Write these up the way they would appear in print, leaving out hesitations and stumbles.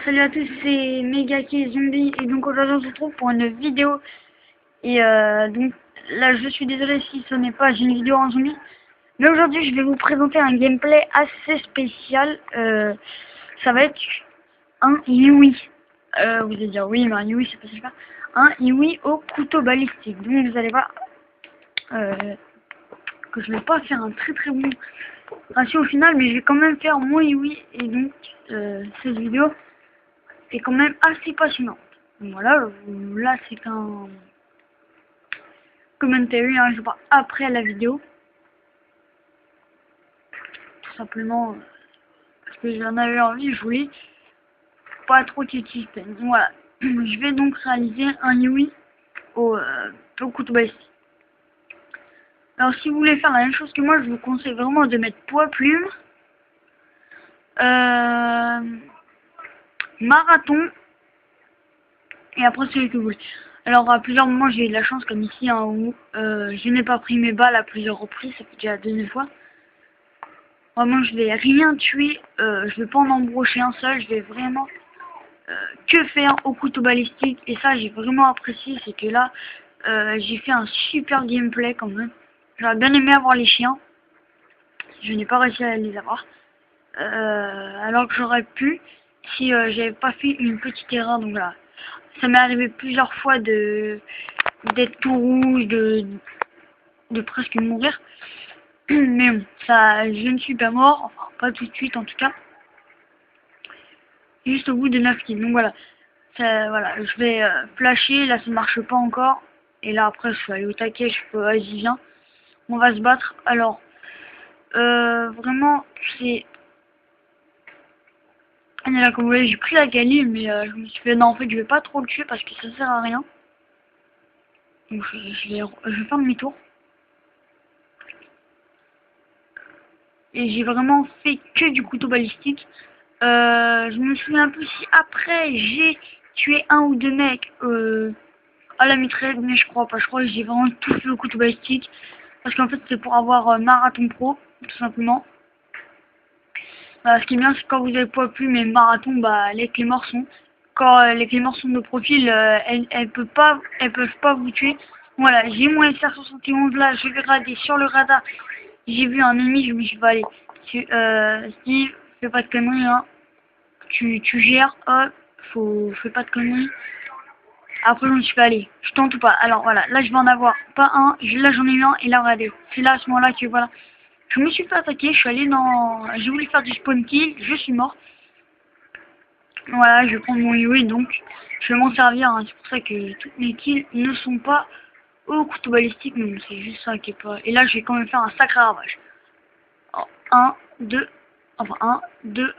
Salut à tous, c'est Megaki Zombie et donc aujourd'hui on se retrouve pour une vidéo et donc là je suis désolé si ce n'est pas une vidéo en zombie, mais aujourd'hui je vais vous présenter un gameplay assez spécial. Ça va être un Yui. Vous allez dire oui mais un Yui c'est pas super. Un Yui au couteau balistique. Donc vous allez voir que je vais pas faire un très bon ratio au final, mais je vais quand même faire mon Yui et donc cette vidéo c'est quand même assez passionnant. Donc voilà, là c'est qu'un commentary, hein, je vois après la vidéo. Tout simplement parce que j'en avais envie, je voulais pas trop qu'il y ait de système. Voilà, je vais donc réaliser un Yui au couteau balistique. Alors si vous voulez faire la même chose que moi, je vous conseille vraiment de mettre poids plume, marathon, et après celui que vous voulez. Alors à plusieurs moments j'ai eu de la chance comme ici hein, où je n'ai pas pris mes balles à plusieurs reprises, ça fait déjà la deuxième fois. Vraiment je vais rien tuer, je vais pas en embrocher un seul, je vais vraiment que faire au couteau balistique. Et ça j'ai vraiment apprécié, c'est que là j'ai fait un super gameplay quand même. J'aurais bien aimé avoir les chiens, je n'ai pas réussi à les avoir. Alors que j'aurais pu si j'avais pas fait une petite erreur. Donc là ça m'est arrivé plusieurs fois d'être tout rouge, de presque mourir. Mais bon, ça, je ne suis pas mort, enfin pas tout de suite en tout cas. Juste au bout de 9 kills. Donc voilà, voilà, je vais flasher, là ça ne marche pas encore. Et là après je suis allé au taquet, je peux, vas-y viens, on va se battre. Alors, vraiment, c'est... Et là comme vous voyez, j'ai pris la Kali, mais je me suis fait, non en fait je vais pas trop le tuer parce que ça sert à rien. Donc je vais faire demi-tour. Et j'ai vraiment fait que du couteau balistique. Je me souviens plus si après j'ai tué un ou deux mecs à la mitrailleuse, mais je crois pas. Je crois que j'ai vraiment tout fait au couteau balistique. Parce qu'en fait c'est pour avoir marathon pro, tout simplement. Ce qui est bien c'est quand vous avez poids plume et marathon, bah les clés morts sont. Quand les clés morts sont de profil, elles peuvent pas vous tuer. Voilà, j'ai mon SR71 là, je vais regarder sur le radar. J'ai vu un ennemi, je me suis dit, allez, Steve, fais pas de conneries, hein. Tu gères, hop, fais pas de conneries. Après, je me suis fait aller, je tente ou pas. Alors voilà, là je vais en avoir pas un, là j'en ai eu un, et là regardez, c'est là à ce moment-là que voilà. Je me suis fait attaquer, je suis allé dans. J'ai voulu faire du spawn kill, je suis mort. Voilà, je vais prendre mon Yui donc je vais m'en servir, hein. C'est pour ça que toutes mes kills ne sont pas au couteau balistique, mais bon, c'est juste ça qui est pas. Et là, je vais quand même faire un sacré ravage. 1, 2, enfin 1, 2.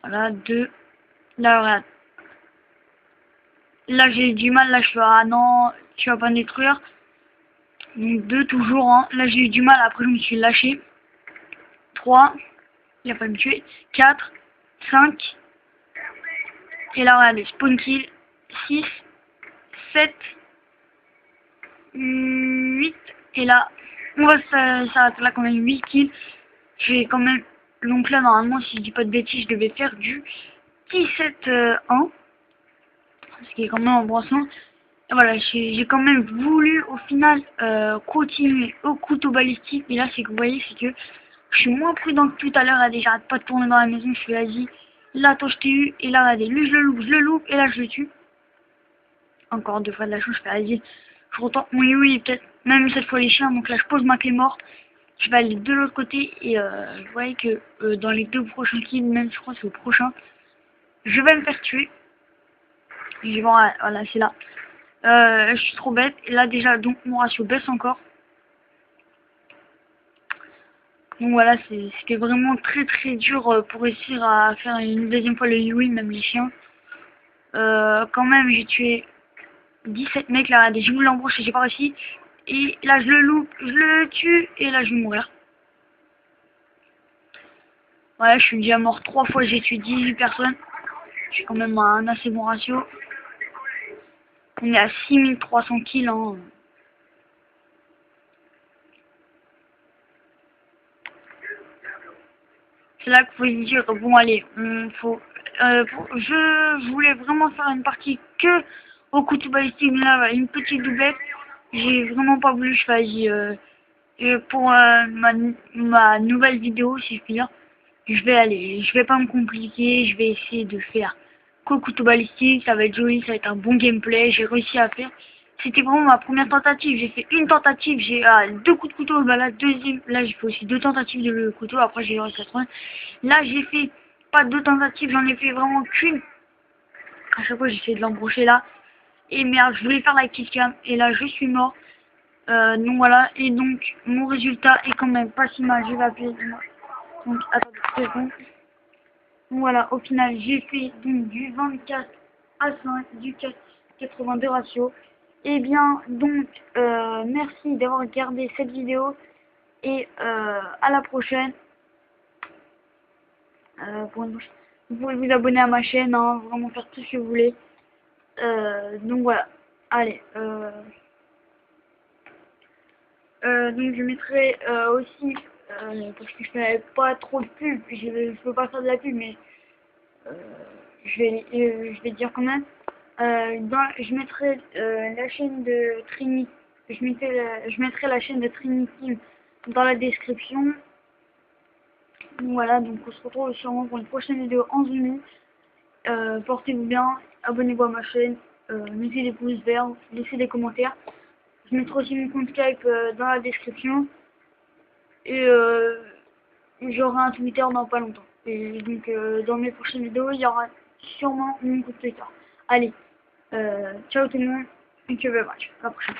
Voilà, 2. Là, regarde. Là, j'ai du mal. Là, je fais, ah non, tu vas pas me détruire. Donc, 2 toujours. Hein. Là, j'ai eu du mal. Après, je me suis lâché. 3. Il a pas me tuer. 4. 5. Et là, regardez, spawn kill. 6. 7. 8. Et là, on va s'arrêter là quand même. 8 kills. J'ai quand même. Donc là, normalement, si je dis pas de bêtises, je devais faire du 17-1. Ce qui est quand même embrassant. Et voilà, j'ai quand même voulu au final continuer au couteau balistique. Mais là, c'est que vous voyez, c'est que je suis moins prudent que tout à l'heure. Regardez, j'arrête pas de tourner dans la maison. Je suis vas-y. Là, toi, je t'ai eu. Et là, regardez, lui, je le loupe. Et là, je le tue. Encore 2 fois de la chance. Je fais vas-y. Je retente mon Yui. Peut-être même cette fois les chiens. Donc là, je pose ma clé morte. Je vais aller de l'autre côté. Et vous voyez que dans les 2 prochains kills, même je crois que c'est au prochain, je vais me faire tuer. Je vais voir, voilà, c'est là. Je suis trop bête. Et là, déjà, donc, mon ratio baisse encore. Donc voilà, c'était vraiment très dur pour réussir à faire une deuxième fois le Yui, même les chiens. Quand même, j'ai tué 17 mecs là. J'ai voulu l'embrocher, j'ai pas réussi. Et là, je le loupe, je le tue. Et là, je vais mourir. Voilà, je suis déjà mort 3 fois. J'ai tué 18 personnes. J'ai quand même un assez bon ratio. On est à 6300 kills. Hein. c'est là qu'il faut se dire, bon allez, je voulais vraiment faire une partie que au couteau balistique, mais là, une petite doublette. J'ai vraiment pas voulu, pour ma nouvelle vidéo, si je puis dire, je vais pas me compliquer, je vais essayer de faire qu'au couteau balistique, ça va être joli, ça va être un bon gameplay, j'ai réussi à faire. C'était vraiment ma première tentative, j'ai fait une tentative, j'ai deux coups de couteau, bah là deuxième, là j'ai fait aussi deux tentatives de le couteau, après j'ai réussi à trouver. Là j'ai fait pas deux tentatives, j'en ai fait vraiment qu'une. À chaque fois j'essaie de l'embrocher là. Et merde, je voulais faire la kill cam, et là je suis mort. Donc voilà, et donc mon résultat est quand même pas si mal, je vais appuyer. Donc attendez 2 secondes. Donc voilà, au final j'ai fait donc du 24 à 5, du 82 ratio. Et bien donc merci d'avoir regardé cette vidéo et à la prochaine. Vous pouvez vous abonner à ma chaîne, hein, vraiment faire tout ce que vous voulez. Donc voilà, allez. Donc je mettrai aussi, parce que je fais pas trop de pub, je peux pas faire de la pub, mais je vais dire quand même. Je mettrai la chaîne de Trinity, je mettrai la chaîne de Trinity dans la description. Voilà, donc on se retrouve sûrement pour une prochaine vidéo en zoom. Portez-vous bien, abonnez-vous à ma chaîne, mettez des pouces verts, laissez des commentaires. Je mettrai aussi mon compte Skype dans la description. Et j'aurai un Twitter dans pas longtemps. Et donc dans mes prochaines vidéos, il y aura sûrement mon compte Twitter. Allez, ciao tout le monde, thank you very much. À la prochaine.